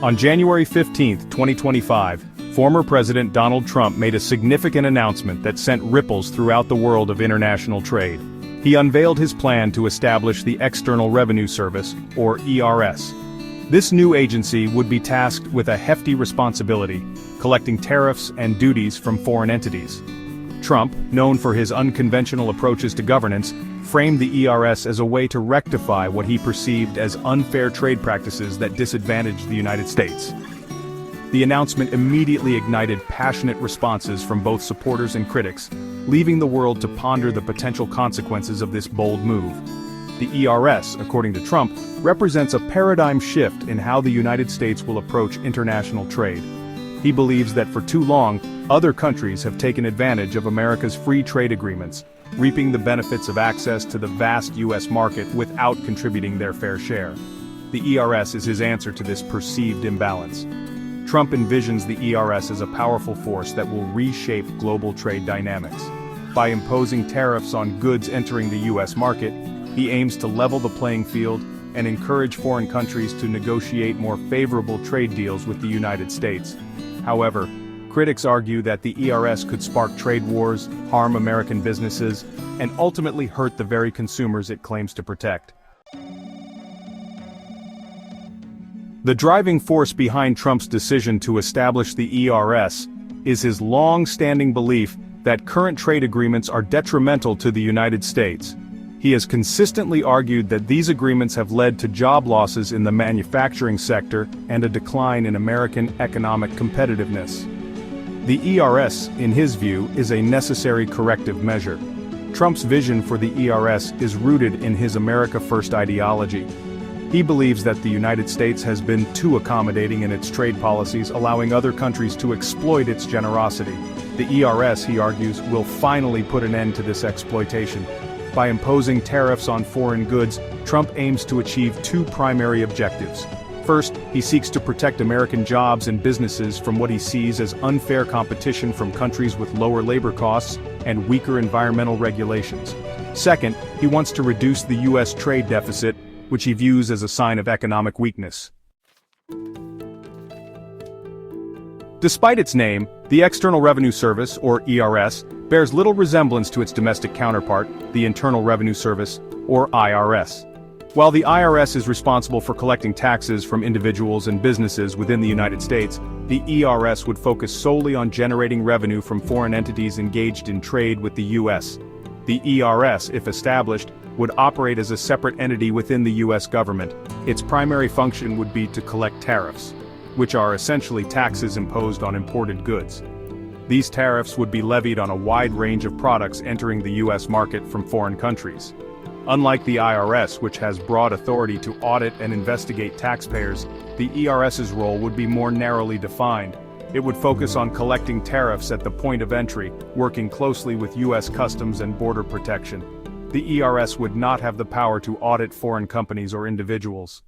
On January 15, 2025, former President Donald Trump made a significant announcement that sent ripples throughout the world of international trade. He unveiled his plan to establish the External Revenue Service, or ERS. This new agency would be tasked with a hefty responsibility, collecting tariffs and duties from foreign entities. Trump, known for his unconventional approaches to governance, framed the ERS as a way to rectify what he perceived as unfair trade practices that disadvantaged the United States. The announcement immediately ignited passionate responses from both supporters and critics, leaving the world to ponder the potential consequences of this bold move. The ERS, according to Trump, represents a paradigm shift in how the United States will approach international trade. He believes that for too long, other countries have taken advantage of America's free trade agreements, reaping the benefits of access to the vast U.S. market without contributing their fair share. The ERS is his answer to this perceived imbalance. Trump envisions the ERS as a powerful force that will reshape global trade dynamics. By imposing tariffs on goods entering the U.S. market, he aims to level the playing field and encourage foreign countries to negotiate more favorable trade deals with the United States. However, critics argue that the ERS could spark trade wars, harm American businesses, and ultimately hurt the very consumers it claims to protect. The driving force behind Trump's decision to establish the ERS is his long-standing belief that current trade agreements are detrimental to the United States. He has consistently argued that these agreements have led to job losses in the manufacturing sector and a decline in American economic competitiveness. The ERS, in his view, is a necessary corrective measure. Trump's vision for the ERS is rooted in his America First ideology. He believes that the United States has been too accommodating in its trade policies, allowing other countries to exploit its generosity. The ERS, he argues, will finally put an end to this exploitation. By imposing tariffs on foreign goods, Trump aims to achieve two primary objectives. First, he seeks to protect American jobs and businesses from what he sees as unfair competition from countries with lower labor costs and weaker environmental regulations. Second, he wants to reduce the U.S. trade deficit, which he views as a sign of economic weakness. Despite its name, the External Revenue Service, or ERS, bears little resemblance to its domestic counterpart, the Internal Revenue Service, or IRS. While the IRS is responsible for collecting taxes from individuals and businesses within the United States, the ERS would focus solely on generating revenue from foreign entities engaged in trade with the U.S. The ERS, if established, would operate as a separate entity within the U.S. government. Its primary function would be to collect tariffs, which are essentially taxes imposed on imported goods. These tariffs would be levied on a wide range of products entering the U.S. market from foreign countries. Unlike the IRS, which has broad authority to audit and investigate taxpayers, the ERS's role would be more narrowly defined. It would focus on collecting tariffs at the point of entry, working closely with U.S. Customs and Border Protection. The ERS would not have the power to audit foreign companies or individuals.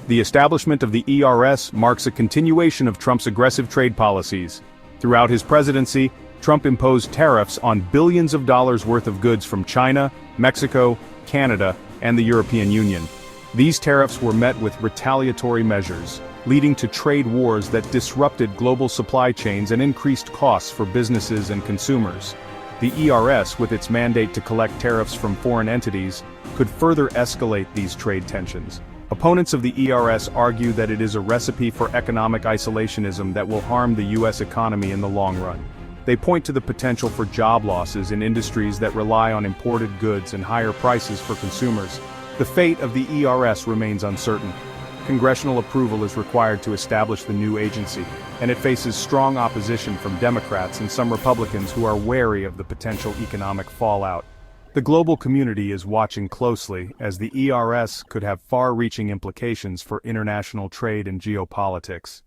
The establishment of the ERS marks a continuation of Trump's aggressive trade policies. Throughout his presidency, Trump imposed tariffs on billions of dollars worth of goods from China, Mexico, Canada, and the European Union. These tariffs were met with retaliatory measures, leading to trade wars that disrupted global supply chains and increased costs for businesses and consumers. The ERS, with its mandate to collect tariffs from foreign entities, could further escalate these trade tensions. Opponents of the ERS argue that it is a recipe for economic isolationism that will harm the U.S. economy in the long run. They point to the potential for job losses in industries that rely on imported goods and higher prices for consumers. The fate of the ERS remains uncertain. Congressional approval is required to establish the new agency, and it faces strong opposition from Democrats and some Republicans who are wary of the potential economic fallout. The global community is watching closely, as the ERS could have far-reaching implications for international trade and geopolitics.